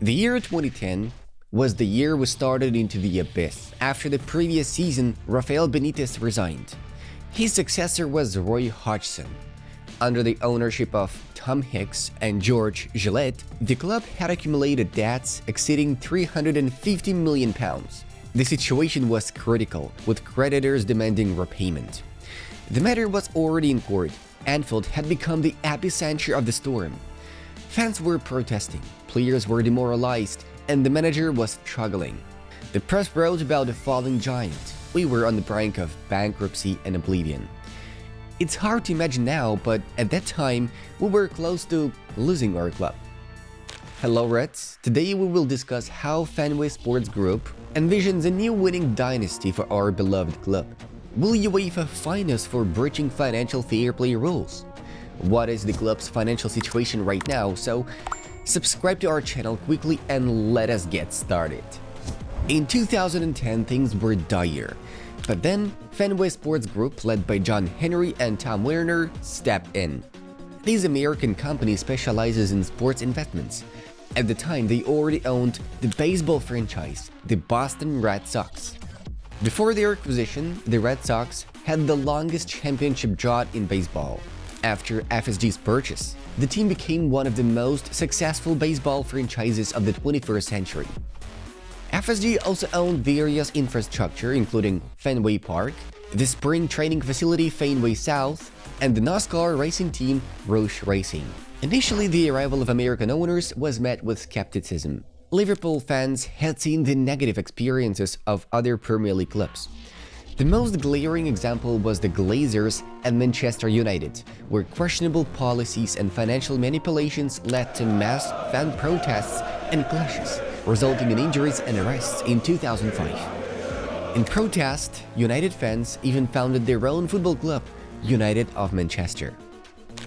The year 2010 was the year we started into the abyss. After the previous season, Rafael Benitez resigned. His successor was Roy Hodgson. Under the ownership of Tom Hicks and George Gillette, the club had accumulated debts exceeding £350 million. The situation was critical, with creditors demanding repayment. The matter was already in court. Anfield had become the epicenter of the storm. Fans were protesting, players were demoralized, and the manager was struggling. The press wrote about a falling giant. We were on the brink of bankruptcy and oblivion. It's hard to imagine now, but at that time, we were close to losing our club. Hello Reds, today we will discuss how Fenway Sports Group envisions a new winning dynasty for our beloved club. Will UEFA fine us for breaching financial fair play rules? What is the club's financial situation right now? So, subscribe to our channel quickly and let us get started. In 2010, things were dire. But then, Fenway Sports Group, led by John Henry and Tom Werner, stepped in. This American company specializes in sports investments. At the time, they already owned the baseball franchise, the Boston Red Sox. Before their acquisition, the Red Sox had the longest championship drought in baseball. After FSG's purchase, the team became one of the most successful baseball franchises of the 21st century. FSG also owned various infrastructure including Fenway Park, the spring training facility Fenway South, and the NASCAR racing team Roush Racing. Initially, the arrival of American owners was met with skepticism. Liverpool fans had seen the negative experiences of other Premier League clubs. The most glaring example was the Glazers and Manchester United, where questionable policies and financial manipulations led to mass fan protests and clashes, resulting in injuries and arrests in 2005. In protest, United fans even founded their own football club, United of Manchester.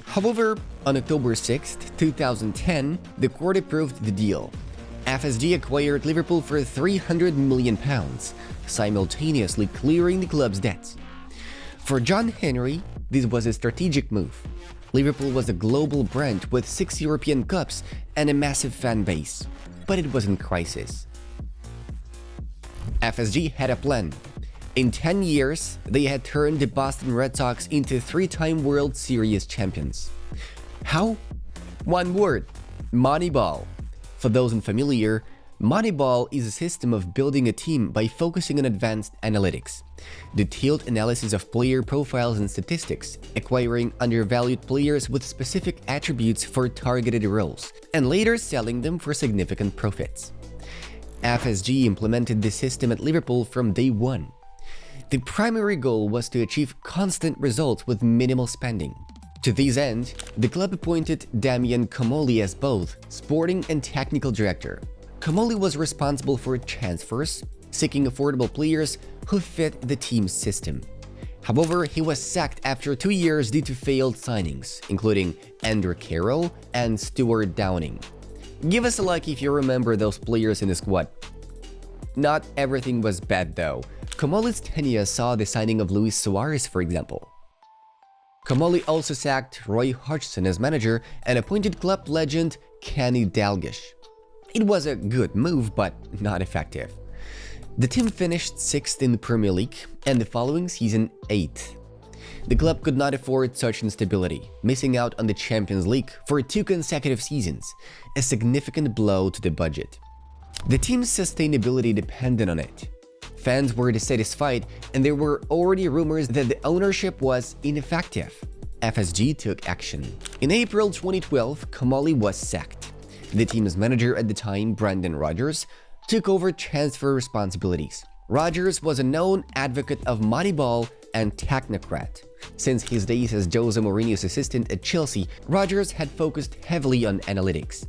However, on October 6, 2010, the court approved the deal. FSG acquired Liverpool for £300 million, simultaneously clearing the club's debts. For John Henry, this was a strategic move. Liverpool was a global brand with 6 European Cups and a massive fan base, but it was in crisis. FSG had a plan. In 10 years, they had turned the Boston Red Sox into 3-time World Series champions. How? One word: Moneyball. For those unfamiliar, Moneyball is a system of building a team by focusing on advanced analytics, detailed analysis of player profiles and statistics, acquiring undervalued players with specific attributes for targeted roles, and later selling them for significant profits. FSG implemented this system at Liverpool from day one. The primary goal was to achieve constant results with minimal spending. To this end, the club appointed Damien Comolli as both sporting and technical director. Comolli was responsible for transfers, seeking affordable players who fit the team's system. However, he was sacked after 2 years due to failed signings, including Andrew Carroll and Stuart Downing. Give us a like if you remember those players in the squad. Not everything was bad though. Comolli's tenure saw the signing of Luis Suarez, for example. Comolli also sacked Roy Hodgson as manager and appointed club legend Kenny Dalglish. It was a good move, but not effective. The team finished 6th in the Premier League and the following season 8th. The club could not afford such instability, missing out on the Champions League for 2 consecutive seasons, a significant blow to the budget. The team's sustainability depended on it. Fans were dissatisfied, and there were already rumors that the ownership was ineffective. FSG took action. In April 2012, Comolli was sacked. The team's manager at the time, Brendan Rodgers, took over transfer responsibilities. Rodgers was a known advocate of Moneyball and technocrat. Since his days as Jose Mourinho's assistant at Chelsea, Rodgers had focused heavily on analytics.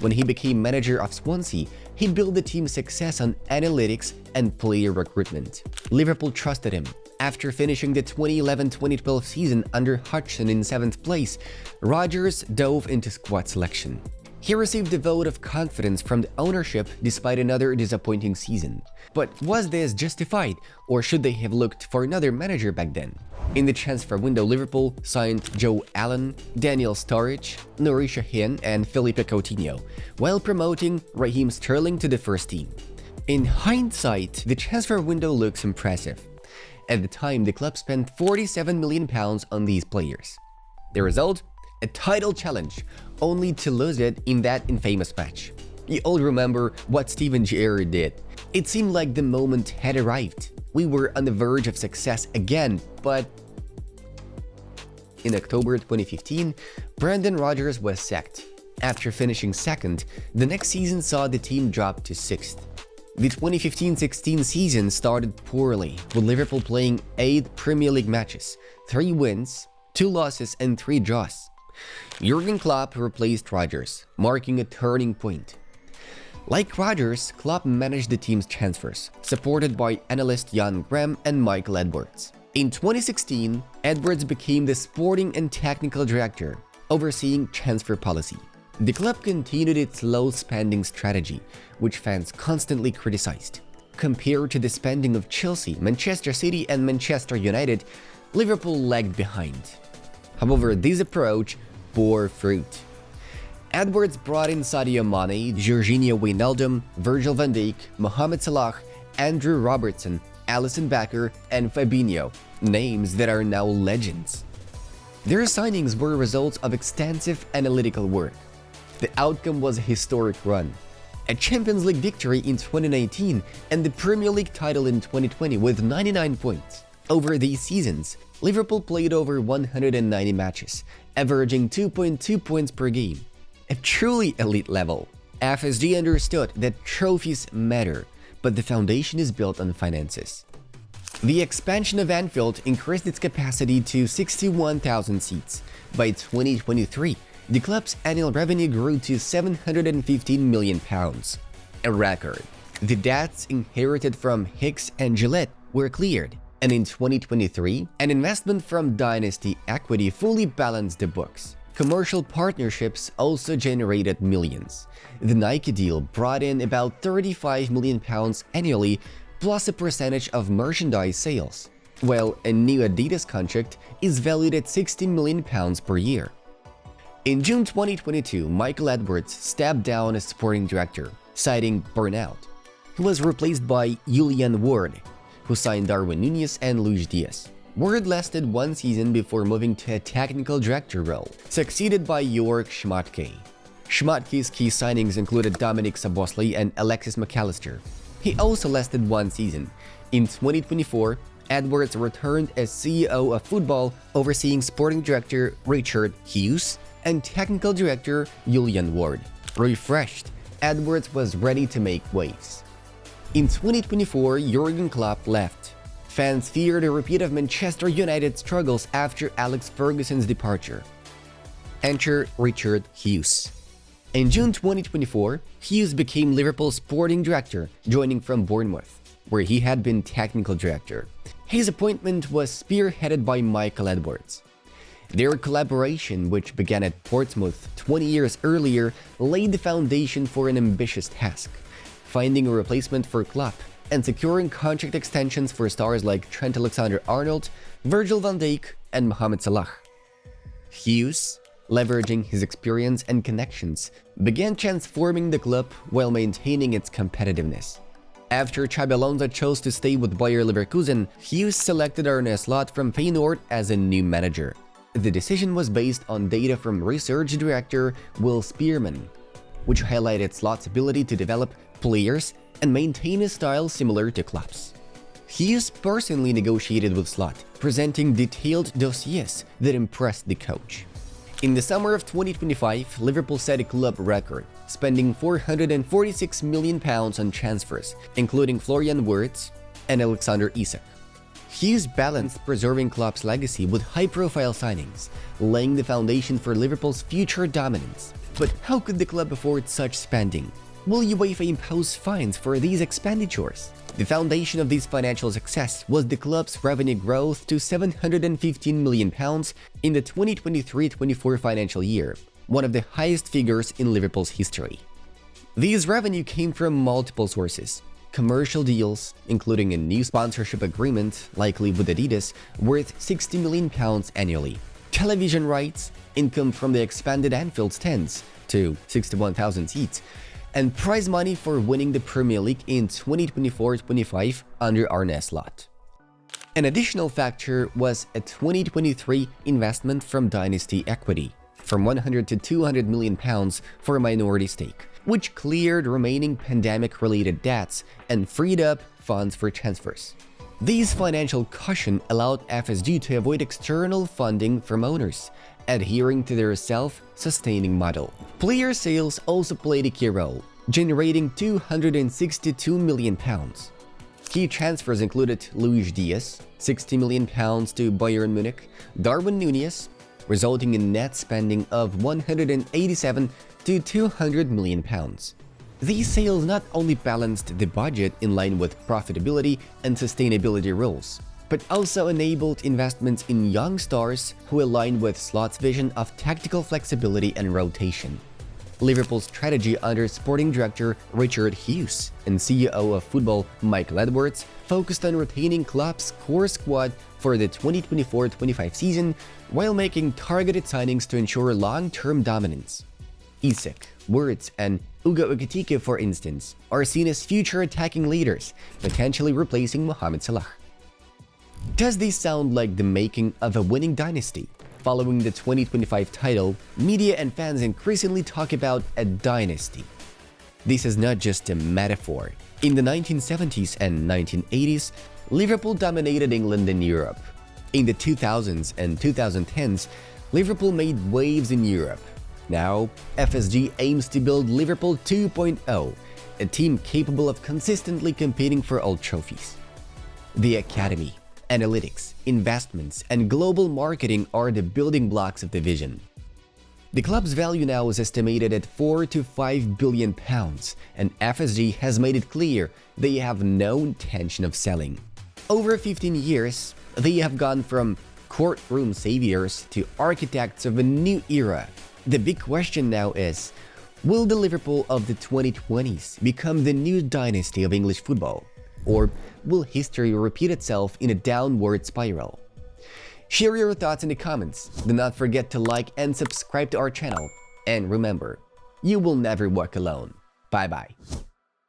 When he became manager of Swansea, he built the team's success on analytics and player recruitment. Liverpool trusted him. After finishing the 2011-2012 season under Hodgson in 7th place, Rodgers dove into squad selection. He received a vote of confidence from the ownership despite another disappointing season. But was this justified, or should they have looked for another manager back then? In the transfer window, Liverpool signed Joe Allen, Daniel Sturridge, Nuri Sahin and Felipe Coutinho, while promoting Raheem Sterling to the first team. In hindsight, the transfer window looks impressive. At the time, the club spent £47 million on these players. The result? A title challenge, only to lose it in that infamous match. You all remember what Steven Gerrard did. It seemed like the moment had arrived. We were on the verge of success again, but in October 2015, Brendan Rodgers was sacked. After finishing second, the next season saw the team drop to sixth. The 2015-16 season started poorly, with Liverpool playing 8 Premier League matches, 3 wins, 2 losses and 3 draws. Jurgen Klopp replaced Rodgers, marking a turning point. Like Rodgers, Klopp managed the team's transfers, supported by analyst Jan Graham and Michael Edwards. In 2016, Edwards became the sporting and technical director, overseeing transfer policy. The club continued its low-spending strategy, which fans constantly criticized. Compared to the spending of Chelsea, Manchester City and Manchester United, Liverpool lagged behind. However, this approach bore fruit. Edwards brought in Sadio Mane, Jorginho Wijnaldum, Virgil van Dijk, Mohamed Salah, Andrew Robertson, Alisson Becker, and Fabinho, names that are now legends. Their signings were results of extensive analytical work. The outcome was a historic run. A Champions League victory in 2019 and the Premier League title in 2020 with 99 points. Over these seasons, Liverpool played over 190 matches, averaging 2.2 points per game. A truly elite level. FSG understood that trophies matter, but the foundation is built on finances. The expansion of Anfield increased its capacity to 61,000 seats. By 2023, the club's annual revenue grew to £715 million, a record. The debts inherited from Hicks and Gillette were cleared, and in 2023, an investment from Dynasty Equity fully balanced the books. Commercial partnerships also generated millions. The Nike deal brought in about £35 million annually, plus a percentage of merchandise sales, while a new Adidas contract is valued at £60 million per year. In June 2022, Michael Edwards stepped down as sporting director, citing burnout. He was replaced by Julian Ward, who signed Darwin Núñez and Luis Diaz. Ward lasted 1 season before moving to a technical director role, succeeded by Jörg Schmatke. Schmatke's key signings included Dominic Szoboszlai and Alexis McAllister. He also lasted 1 season. In 2024, Edwards returned as CEO of football, overseeing sporting director Richard Hughes and technical director Julian Ward. Refreshed, Edwards was ready to make waves. In 2024, Jurgen Klopp left. Fans feared a repeat of Manchester United's struggles after Alex Ferguson's departure. Enter Richard Hughes. In June 2024, Hughes became Liverpool's sporting director, joining from Bournemouth, where he had been technical director. His appointment was spearheaded by Michael Edwards. Their collaboration, which began at Portsmouth 20 years earlier, laid the foundation for an ambitious task: finding a replacement for Klopp and securing contract extensions for stars like Trent Alexander-Arnold, Virgil van Dijk, and Mohamed Salah. Hughes, leveraging his experience and connections, began transforming the club while maintaining its competitiveness. After Xabi Alonso chose to stay with Bayer Leverkusen, Hughes selected Arne Slot from Feyenoord as a new manager. The decision was based on data from research director Will Spearman, which highlighted Slot's ability to develop players and maintain a style similar to Klopp's. Hughes personally negotiated with Slot, presenting detailed dossiers that impressed the coach. In the summer of 2025, Liverpool set a club record, spending £446 million on transfers, including Florian Wirtz and Alexander Isak. Hughes balanced preserving Klopp's legacy with high-profile signings, laying the foundation for Liverpool's future dominance. But how could the club afford such spending? Will UEFA impose fines for these expenditures? The foundation of this financial success was the club's revenue growth to £715 million in the 2023-24 financial year, one of the highest figures in Liverpool's history. These revenue came from multiple sources: commercial deals, including a new sponsorship agreement, likely with Adidas, worth £60 million annually, television rights, income from the expanded Anfield stands to 61,000 seats, and prize money for winning the Premier League in 2024-25 under Arne's slot. An additional factor was a 2023 investment from Dynasty Equity, from 100 to 200 million pounds for a minority stake, which cleared remaining pandemic-related debts and freed up funds for transfers. These financial cushion allowed FSG to avoid external funding from owners, adhering to their self-sustaining model. Player sales also played a key role, generating 262 million pounds. Key transfers included Luis Diaz, 60 million pounds to Bayern Munich, Darwin Núñez, resulting in net spending of 187 to 200 million pounds. These sales not only balanced the budget in line with profitability and sustainability rules, but also enabled investments in young stars who aligned with Slot's vision of tactical flexibility and rotation. Liverpool's strategy under sporting director Richard Hughes and CEO of football Michael Edwards focused on retaining Klopp's core squad for the 2024-25 season while making targeted signings to ensure long-term dominance. Isak, Wirtz, and Ugo Ekitike, for instance, are seen as future attacking leaders, potentially replacing Mohamed Salah. Does this sound like the making of a winning dynasty? Following the 2025 title, media and fans increasingly talk about a dynasty. This is not just a metaphor. In the 1970s and 1980s, Liverpool dominated England and Europe. In the 2000s and 2010s, Liverpool made waves in Europe. Now, FSG aims to build Liverpool 2.0, a team capable of consistently competing for all trophies. The academy, analytics, investments, and global marketing are the building blocks of the vision. The club's value now is estimated at 4 to 5 billion pounds, and FSG has made it clear they have no intention of selling. Over 15 years, they have gone from courtroom saviors to architects of a new era. The big question now is, will the Liverpool of the 2020s become the new dynasty of English football? Or will history repeat itself in a downward spiral? Share your thoughts in the comments. Do not forget to like and subscribe to our channel. And remember, you will never walk alone. Bye bye.